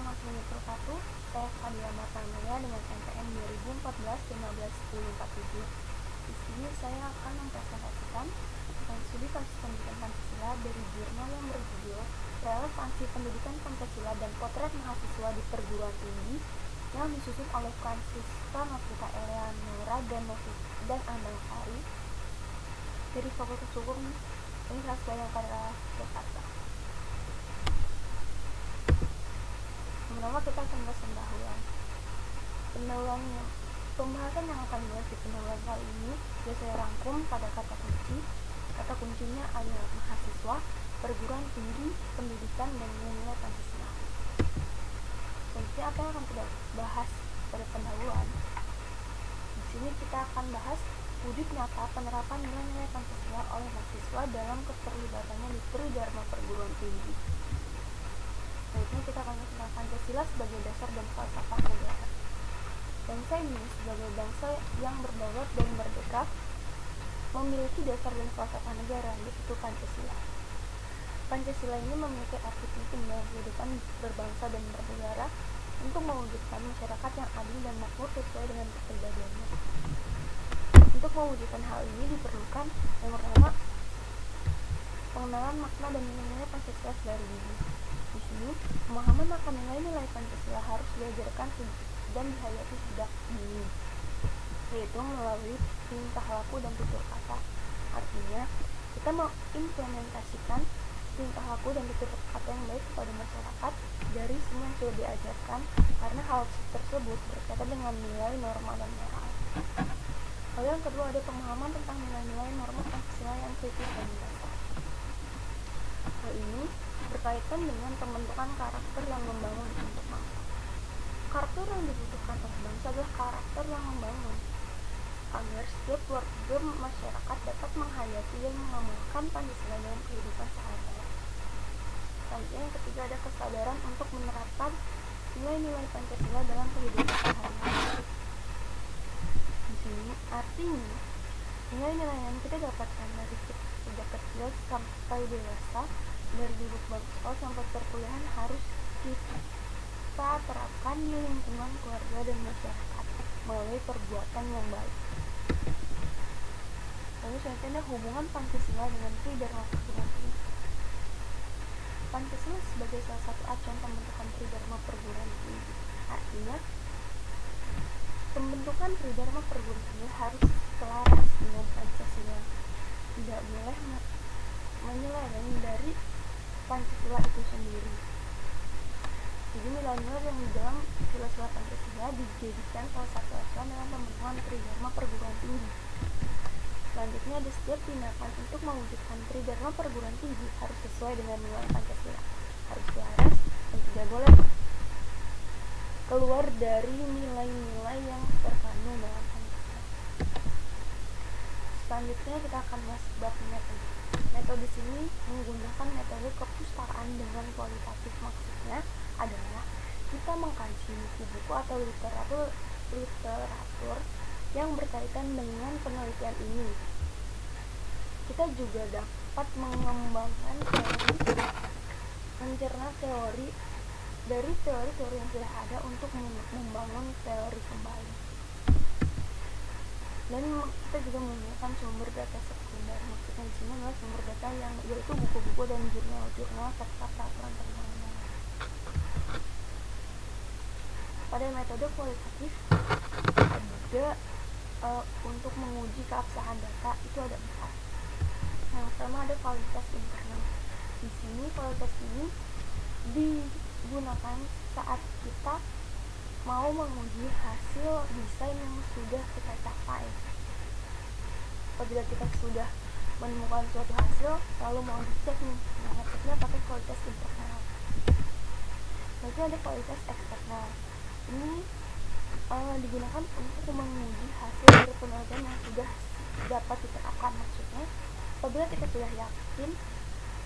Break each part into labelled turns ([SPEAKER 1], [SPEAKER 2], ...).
[SPEAKER 1] Assalamualaikum warahmatullahi wabarakatuh. Saya Fadila Martamaya dengan NPM 2014-15-1047. Di sini saya akan mempresentasikan tentang studi kasus pendidikan Pancasila dari jurnal yang berjudul Relevansi Pendidikan Pancasila dan Potret Mahasiswa di Perguruan Tinggi yang disusun oleh Francisca Novita Eleanora dan Anang Sari dari Fakultas Hukum Universitas Bayangkara, Jakarta. Pertama kita akan bahas pendahuluan. Pembahasan yang akan dibahas di pendahuluan kali ini sudah saya rangkum pada kata kunci. Kata kuncinya adalah mahasiswa, perguruan tinggi, pendidikan, dan nilai-nilai Pancasila. Selanjutnya apa yang akan kita bahas pada pendahuluan? Di sini kita akan bahas wujud nyata penerapan nilai-nilai Pancasila oleh mahasiswa dalam keterlibatannya di Tridharma perguruan tinggi. Selanjutnya kita akan tentang Pancasila sebagai dasar dan falsafah negara. Bangsa ini sebagai bangsa yang berdaulat dan merdeka memiliki dasar dan falsafah negara, yaitu Pancasila. Pancasila ini memiliki arti penting dalam kehidupan berbangsa dan bernegara untuk mewujudkan masyarakat yang adil dan makmur sesuai dengan kepribadiannya. Untuk mewujudkan hal ini diperlukan yang pertama, pengenalan makna dan nilai-nilai Pancasila dari dini. Di sini, pemahaman akan nilai-nilai Pancasila harus diajarkan dan dihayati sejak dini, yaitu melalui tingkah laku dan tutur kata. Artinya, kita mengimplementasikan tingkah laku dan tutur kata yang baik kepada masyarakat dari semua yang sudah diajarkan, karena hal tersebut berkaitan dengan nilai, norma, dan moral. Lalu yang kedua ada pemahaman tentang nilai-nilai norma Pancasila yang kritis dan mendasar. Hal ini berkaitan dengan pembentukan karakter yang membangun untuk bangsa. Karakter yang dibutuhkan oleh bangsa adalah karakter yang membangun, agar setiap warga masyarakat dapat menghayati dan mengamalkan Pancasila dalam kehidupan sehari-hari. Selanjutnya yang ketiga ada kesadaran untuk menerapkan nilai-nilai Pancasila dalam kehidupan sehari-hari. Di sini artinya nilai-nilai yang kita dapatkan dari sejak kecil sampai dewasa, dari duduk bangku sekolah sampai perkuliahan harus kita terapkan di lingkungan keluarga dan masyarakat melalui perbuatan yang baik. Lalu selanjutnya hubungan Pancasila dengan Tridharma perguruan tinggi. Pancasila sebagai salah satu acuan pembentukan Tridharma perguruan tinggi. Artinya, pembentukan Tridharma perguruan tinggi harus selaras dengan Pancasila. Tidak boleh menyeleweng dari Pancasila itu sendiri. Jadi nilai-nilai yang di dalam sila-sila Pancasila dijadikan salah satu acuan dalam pembentukan Tridharma perguruan tinggi. Selanjutnya ada setiap tindakan untuk mewujudkan Tridharma perguruan tinggi harus sesuai dengan nilai Pancasila, harus selaras dan tidak boleh keluar dari nilai-nilai yang terkandung dalam Pancasila. Selanjutnya kita akan bahas bab metode. Metode sini menggunakan metode kepustakaan dengan kualitatif. Maksudnya adalah kita mengkaji buku-buku atau literatur yang berkaitan dengan penelitian ini. Kita juga dapat mengembangkan mencerna teori dari teori-teori yang sudah ada untuk membangun teori kembali. Dan kita juga menggunakan sumber data sekunder. Maksudnya di sini adalah sumber data yang yaitu buku-buku dan jurnal-jurnal serta peraturan perundang-undangan. Pada metode kualitatif ada untuk menguji keabsahan data itu ada 4. Yang pertama ada kualitas internal. Di sini kualitas ini digunakan saat kita mau menguji hasil desain yang sudah kita capai. Apabila kita sudah menemukan suatu hasil, lalu mau dicek nih, ngeceknya pakai kualitas internal. Lalu ada kualitas eksternal. Ini digunakan untuk menguji hasil dari penelitian yang sudah dapat diterapkan. Maksudnya, apabila kita sudah yakin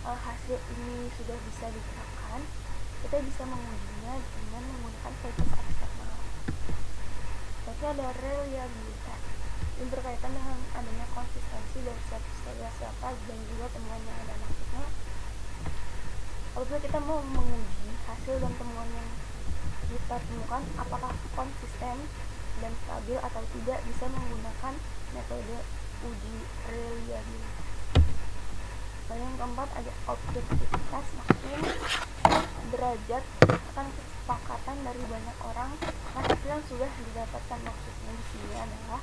[SPEAKER 1] hasil ini sudah bisa diterapkan, kita bisa mengujinya dengan menggunakan kualitas eksternal. Lalu ada reliabilitas, yang berkaitan dengan adanya konsistensi dari siapa dan juga temuan yang ada. Maksudnya, apabila kita mau menguji hasil dan temuan yang kita temukan apakah konsisten dan stabil atau tidak bisa menggunakan metode uji reliabilitas. Lalu yang keempat ada objektivitas, maksudnya derajat akan kesepakatan dari banyak orang hasil yang sudah didapatkan. Maksudnya di sini adalah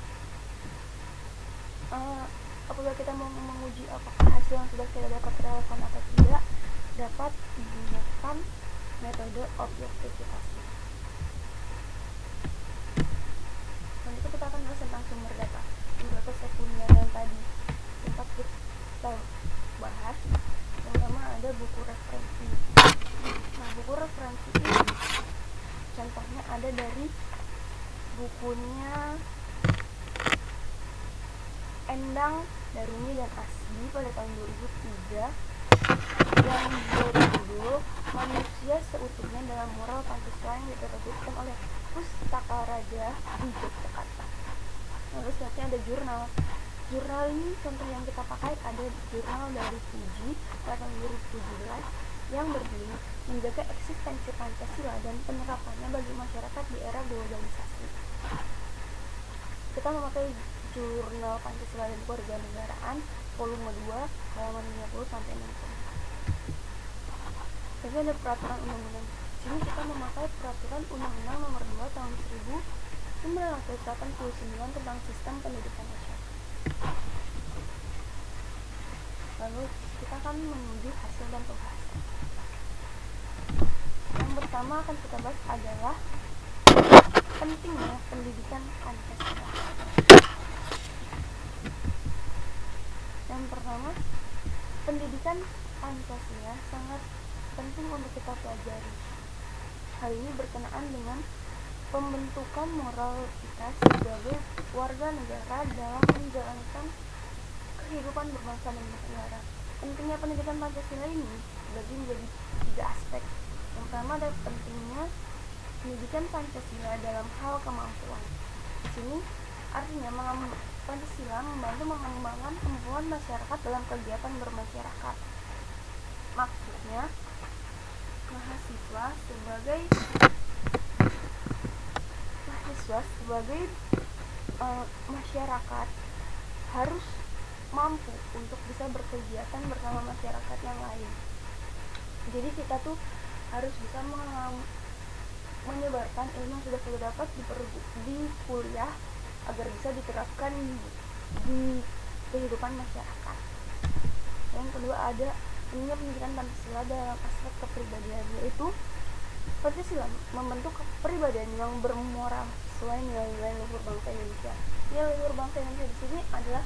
[SPEAKER 1] apabila kita mau menguji apakah hasil yang sudah kita dapat relevan atau tidak, dapat digunakan metode objektivitas. Nanti kita akan bahas tentang sumber data sekunder yang tadi sempat kita bahas. Yang pertama ada buku referensi. Nah, buku referensi ini contohnya ada dari bukunya Endang, Daruni, dan Asdi pada tahun 2003 yang berjudul Manusia Seutuhnya dalam Moral Pancasila yang diterbitkan oleh Pustaka Raja di Yogyakarta. Lalu selanjutnya ada jurnal. Jurnal ini contoh yang kita pakai ada jurnal dari Fuji pada tahun 2017 yang berjudul Menjaga Eksistensi Pancasila dan Penerapannya bagi Masyarakat di Era Globalisasi. Kita memakai Jurnal Pancasila dan Kewarganegaraan volume 2 halaman 50 sampai 60. Jadi ada peraturan undang-undang. Sini kita memakai peraturan undang-undang nomor 2 tahun 1989 tentang sistem pendidikan nasional. Lalu kita akan menuju hasil dan pembahasan. Yang pertama akan kita bahas adalah pentingnya pendidikan Pancasila. Yang pertama, pendidikan Pancasila sangat penting untuk kita pelajari. Hal ini berkenaan dengan pembentukan moral kita sebagai warga negara dalam menjalankan kehidupan berbangsa dan bernegara. Pentingnya pendidikan Pancasila ini dibagi menjadi 3 aspek. Yang pertama ada pentingnya pendidikan Pancasila dalam hal kemampuan. Di sini artinya Pancasila membantu mengembangkan kemampuan masyarakat dalam kegiatan bermasyarakat. Maksudnya, mahasiswa sebagai masyarakat harus mampu untuk bisa berkegiatan bersama masyarakat yang lain. Jadi kita tuh harus bisa menyebarkan ilmu yang sudah kita dapat di kuliah agar bisa diterapkan di kehidupan masyarakat. Yang kedua ada pentingnya pendidikan Pancasila dalam aspek kepribadian, yaitu Pancasila membentuk kepribadian yang bermoral sesuai nilai-nilai luhur bangsa Indonesia. Nilai luhur bangsa Indonesia di sini adalah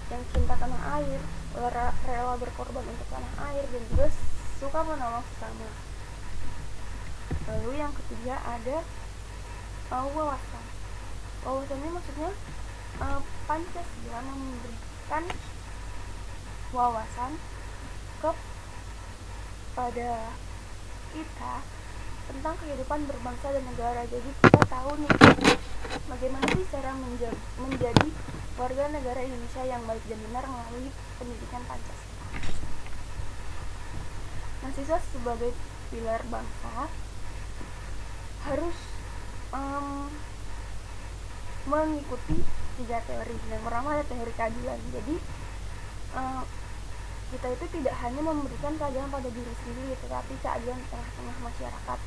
[SPEAKER 1] yang cinta tanah air, rela berkorban untuk tanah air, dan juga suka menolong sesama. Lalu yang ketiga ada wawasan. Wawasan ini maksudnya Pancasila memberikan wawasan kepada kita tentang kehidupan berbangsa dan negara. Jadi kita tahu nih bagaimana sih cara menjadi warga negara Indonesia yang baik dan benar melalui pendidikan Pancasila. Mahasiswa sebagai pilar bangsa harus mengikuti 3 teori. Yang pertama ada teori keadilan. Jadi kita itu tidak hanya memberikan keadilan pada diri sendiri, tetapi keadilan di tengah-tengah masyarakat.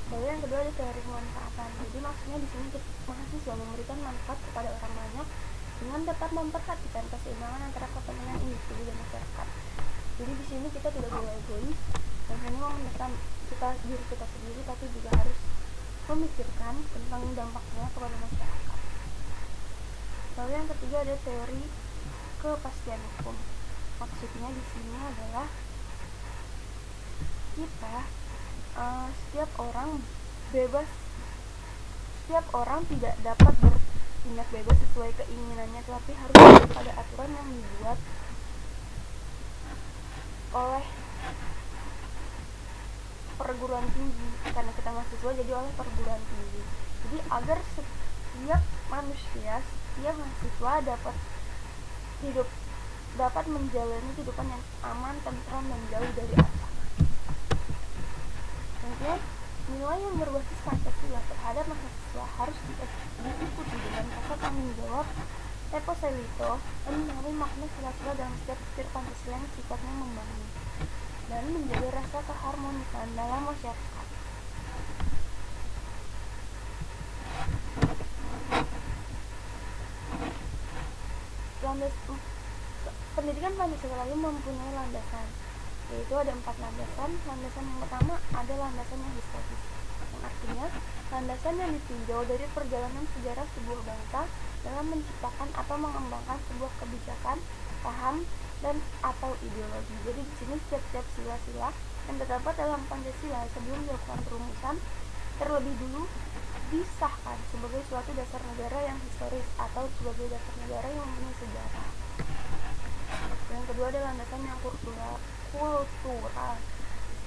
[SPEAKER 1] Lalu yang kedua ada teori kemanfaatan. Jadi maksudnya di sini mahasiswa memberikan manfaat kepada orang banyak dengan tetap memperhatikan keseimbangan antara kepentingan individu dan masyarakat. Jadi di sini kita tidak boleh egois dan hanya memikirkan diri kita sendiri, tapi juga harus memikirkan tentang dampaknya kepada masyarakat. Lalu yang ketiga ada teori kepastian hukum. Maksudnya di sini adalah kita setiap orang tidak dapat bertindak bebas sesuai keinginannya, tetapi harus pada aturan yang dibuat oleh perguruan tinggi, karena kita mahasiswa jadi oleh perguruan tinggi. Jadi agar setiap mahasiswa dapat menjalani kehidupan yang aman, tentram, dan jauh dari ancaman. Selanjutnya yang berbasis Pancasila terhadap mahasiswa harus diikuti dengan rasa tanggung jawab. Lepo Selito memahami makna sila-sila dalam setiap butir Pancasila yang sifatnya membangun dan menjaga rasa keharmonisan dalam masyarakat. Pendidikan Pancasila ini mempunyai landasan, yaitu ada 4 landasan. Landasan yang pertama ada landasan yang historis, yang artinya landasan yang ditinjau dari perjalanan sejarah sebuah bangsa dalam menciptakan atau mengembangkan sebuah kebijakan, paham, dan atau ideologi. Jadi di sini setiap sila-sila yang terdapat dalam Pancasila sebelum dilakukan perumusan terlebih dulu disahkan sebagai suatu dasar negara yang historis atau sebagai dasar negara yang mempunyai sejarah. Yang kedua ada landasan yang kultural.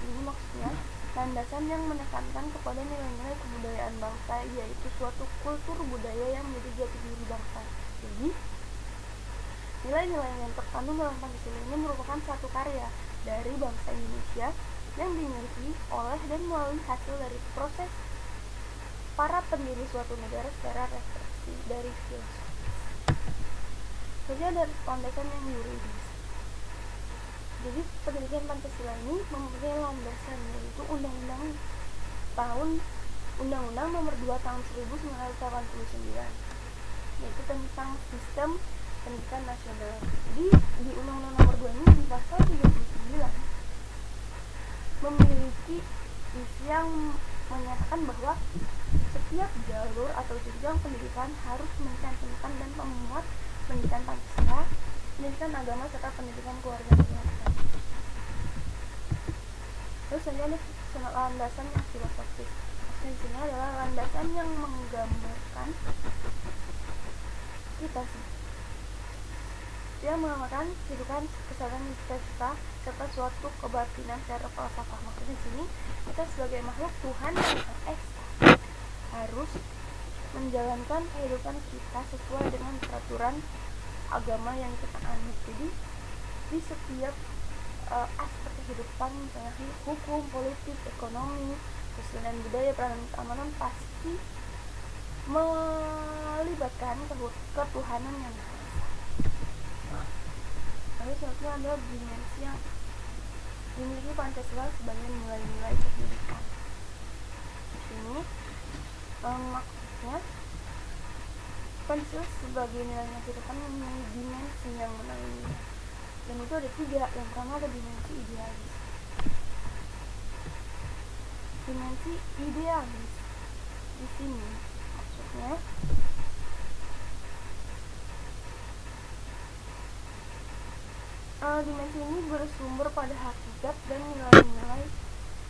[SPEAKER 1] Ini maksudnya landasan yang menekankan kepada nilai-nilai kebudayaan bangsa, yaitu suatu kultur budaya yang menjadi jati diri bangsa. Jadi nilai-nilai yang terkandung dalam Pancasila ini merupakan satu karya dari bangsa Indonesia yang dimiliki oleh dan melalui hasil dari proses para pendiri suatu negara secara refleksi dari filsuf. Jadi ada landasan yang yuridis. Jadi pendidikan Pancasila ini mempunyai landasan, yaitu Undang-Undang Nomor 2 Tahun 1989, yaitu tentang sistem pendidikan nasional. Jadi di Undang-Undang Nomor 2 ini di pasal 39 memiliki isi yang menyatakan bahwa setiap jalur atau jenjang pendidikan harus mencantumkan dan memuat pendidikan Pancasila, pendidikan agama, serta pendidikan keluarga negaraan. Terus ada landasan yang filosofis. Maksudnya di sini adalah landasan yang menggambarkan dia menggambarkan kehidupan, kesadaran, cita-cita, serta suatu kebatinan secara falsafah. Maksudnya di sini kita sebagai makhluk Tuhan yang esa harus menjalankan kehidupan kita sesuai dengan peraturan agama yang kita anut. Jadi di setiap aspek kehidupan, misalnya hukum, politik, ekonomi, sosial dan budaya, peradaban, keamanan, pasti melibatkan ketuhanan yang Maha Esa. Lalu selanjutnya ada dimensi yang dimiliki Pancasila sebagai nilai-nilai kehidupan. Di sini maksudnya Pancasila sebagai nilai kehidupan memiliki dimensi yang menaunginya, dan itu ada 3. Yang pertama ada dimensi idealis. Dimensi idealis di sini maksudnya dimensi ini bersumber pada hakikat dan nilai-nilai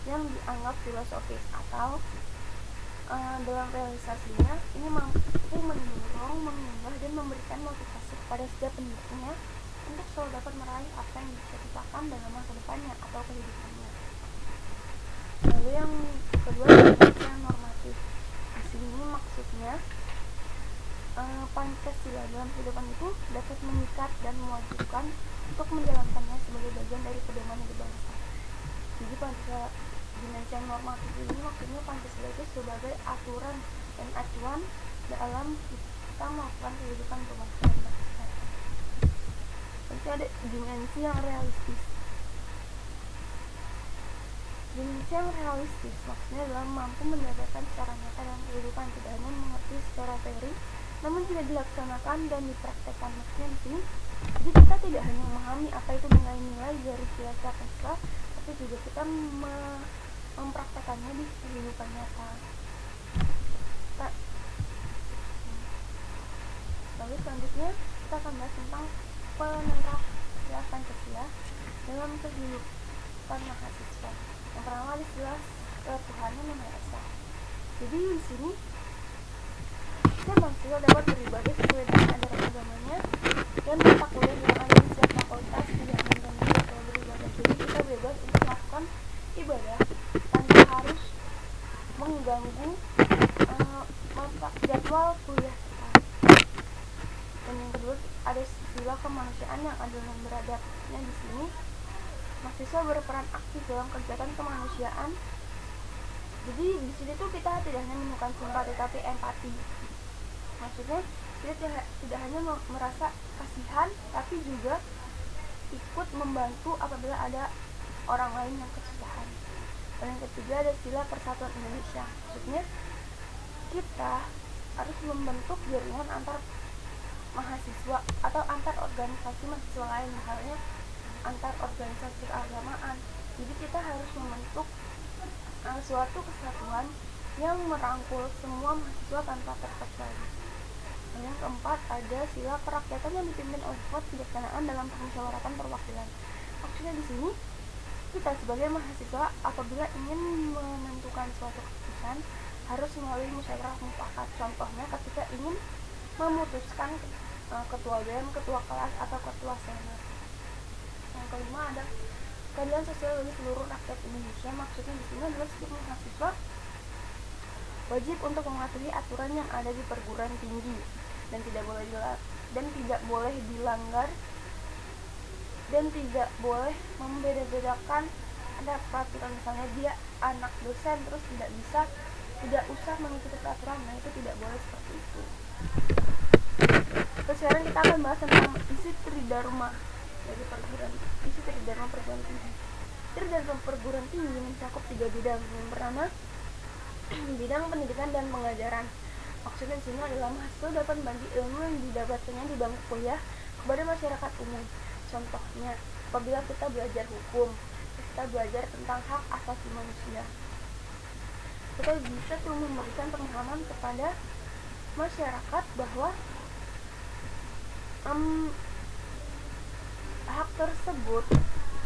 [SPEAKER 1] yang dianggap filosofis, atau dalam realisasinya ini mampu mendorong, mengubah, dan memberikan motivasi kepada setiap penduduknya untuk selalu dapat meraih apa yang diciptakan dalam masa depannya atau kehidupannya. Lalu yang kedua dimensi yang normatif. Di sini maksudnya Pancasila dalam kehidupan itu dapat mengikat dan mewajibkan untuk menjalankannya sebagai bagian dari pedoman hidup bangsa. Jadi Pancasila dimensi yang normatif ini maksudnya Pancasila itu sebagai aturan dan acuan dalam kita melakukan kehidupan berbangsa dan bangsa. Nanti ada dimensi yang realistis. Dimensi yang realistis maksudnya adalah mampu mendapatkan secara nyata dalam kehidupan, tidak hanya mengerti secara teori, namun juga dilaksanakan dan dipraktekkan. Maksudnya di sini, jadi kita tidak hanya memahami apa itu nilai-nilai dari sila-sila Pancasila, tapi juga kita mempraktekannya di kehidupan nyata. Lalu selanjutnya kita akan bahas tentang penerapan Pancasila dalam kehidupan mahasiswa. Yang pertama ada sila ketuhanan yang Maha Esa. Jadi di sini setiap mahasiswa dapat beribadah sesuai dengan ajaran agamanya dan mata kuliah yang ada di setiap fakultas tidak mengganggu atau beribadah. Jadi kita bebas untuk melakukan ibadah tanpa harus mengganggu jadwal kuliah kita. Dan yang kedua ada sila kemanusiaan yang adil dan beradab. Di sini mahasiswa berperan aktif dalam kegiatan kemanusiaan Jadi di sini tuh kita tidak hanya menemukan simpati tapi empati. Maksudnya kita tidak hanya merasa kasihan tapi juga ikut membantu apabila ada orang lain yang kesusahan. Dan yang ketiga ada sila persatuan Indonesia. Maksudnya kita harus membentuk jaringan antar mahasiswa atau antar organisasi mahasiswa lain, misalnya antar organisasi keagamaan. Jadi kita harus membentuk suatu kesatuan yang merangkul semua mahasiswa tanpa terkecuali. Yang keempat ada sila kerakyatan yang dipimpin oleh kebijaksanaan dalam permusyawaratan perwakilan. Maksudnya di sini kita sebagai mahasiswa apabila ingin menentukan suatu keputusan harus melalui musyawarah mufakat. Contohnya ketika ingin memutuskan ketua BEM, ketua kelas atau ketua senat. Yang kelima ada keadilan sosial bagi seluruh rakyat Indonesia. Maksudnya di sini adalah setiap mahasiswa wajib untuk mematuhi aturan yang ada di perguruan tinggi dan tidak boleh dilanggar dan tidak boleh membeda-bedakan. Ada peraturan misalnya dia anak dosen terus tidak usah mengikuti peraturan, nah itu tidak boleh seperti itu. Terus sekarang kita akan bahas tentang isi Tridharma dari isi Tridharma perguruan tinggi. Tridharma perguruan tinggi mencakup 3 bidang. Yang pertama bidang pendidikan dan pengajaran. Maksudnya di sini adalah mahasiswa dapat membagi ilmu yang didapatkannya di bangku kuliah kepada masyarakat umum. Contohnya apabila kita belajar hukum, kita belajar tentang hak asasi manusia, kita bisa tuh memberikan pemahaman kepada masyarakat bahwa hak tersebut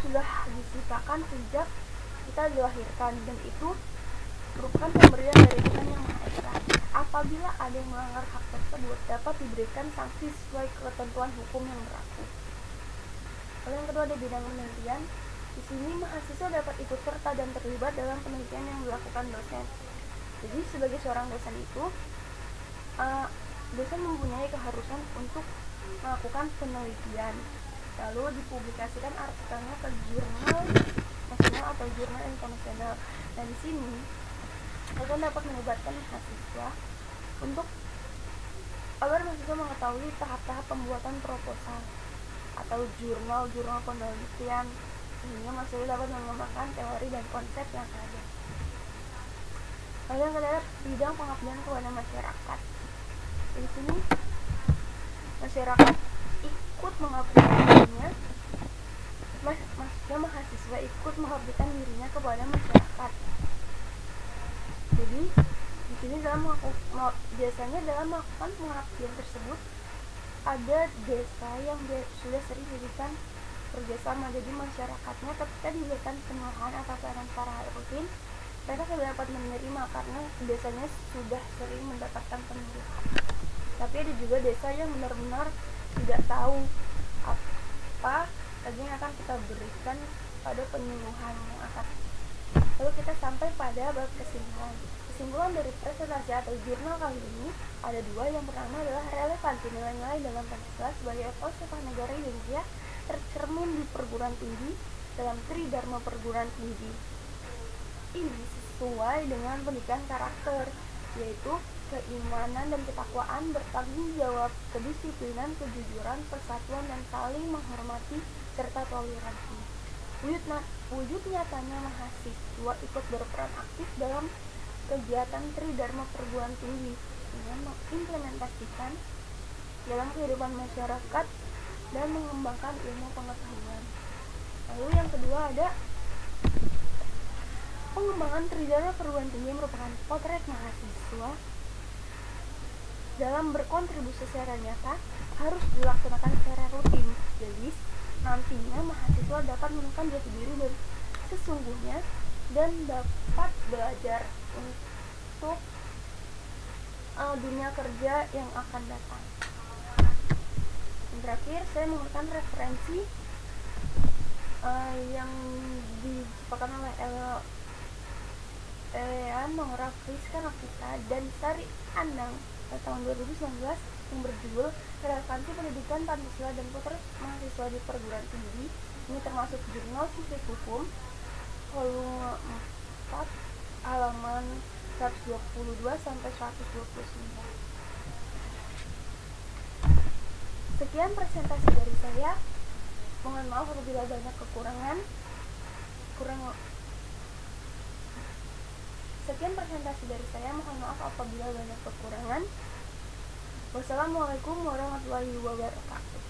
[SPEAKER 1] sudah diciptakan sejak kita dilahirkan dan itu merupakan pemberian dari Tuhan yang Maha Esa. Apabila ada yang melanggar hak tersebut dapat diberikan sanksi sesuai ketentuan hukum yang berlaku. Lalu yang kedua ada bidang penelitian. Di sini mahasiswa dapat ikut serta dan terlibat dalam penelitian yang dilakukan dosen. Jadi sebagai seorang dosen itu dosen mempunyai keharusan untuk melakukan penelitian, lalu dipublikasikan artikelnya ke jurnal nasional atau jurnal internasional. Nah di sini dosen dapat melibatkan mahasiswa untuk agar mahasiswa mengetahui tahap-tahap pembuatan proposal atau jurnal penelitian, sehingga mahasiswa dapat mengembangkan teori dan konsep yang ada. Lalu yang kedua bidang pengabdian kepada masyarakat. Di sini masyarakat ikut mengabdikan dirinya, maksudnya mahasiswa ikut mengabdikan dirinya kepada masyarakat. Jadi di sini biasanya dalam melakukan pengabdian tersebut ada desa yang sudah sering diberikan kerjasama. Jadi masyarakatnya ketika diberikan penyuluhan atau pelayanan secara rutin, mereka tidak dapat menerima karena biasanya sudah sering mendapatkan penyuluhan. Tapi ada juga desa yang benar-benar tidak tahu apa lagi yang akan kita berikan pada penyuluhan yang akan. Lalu kita sampai pada bab kesimpulan. Kesimpulan dari presentasi atau jurnal kali ini ada 2. Yang pertama adalah relevansi nilai-nilai dalam Pancasila sebagai falsafah negara Indonesia tercermin di perguruan tinggi dalam Tridharma perguruan tinggi. Ini sesuai dengan pendidikan karakter, yaitu keimanan dan ketakwaan, bertanggung jawab, kedisiplinan, kejujuran, persatuan, dan saling menghormati, serta toleransi. Wujud nyatanya mahasiswa ikut berperan aktif dalam kegiatan Tridharma perguruan tinggi dengan mengimplementasikan dalam kehidupan masyarakat dan mengembangkan ilmu pengetahuan. Lalu yang kedua ada pengembangan Tridharma perguruan tinggi merupakan potret mahasiswa dalam berkontribusi secara nyata harus dilaksanakan secara rutin. Jadi nantinya mahasiswa dapat menemukan jati diri dan sesungguhnya dan dapat belajar untuk dunia kerja yang akan datang. Yang terakhir saya memberikan referensi yang disepakati oleh Elean Nora Friska Nafisa dan Sari Anang pada tahun 2019 yang berjudul Relevansi Pendidikan Pancasila dan Potret Mahasiswa di Perguruan Tinggi. Ini termasuk jurnal Sisik Hukum volume 4 halaman 122 sampai 129. Sekian presentasi dari saya. Mohon maaf apabila banyak kekurangan. Sekian presentasi dari saya. Mohon maaf apabila banyak kekurangan. Wassalamualaikum warahmatullahi wabarakatuh.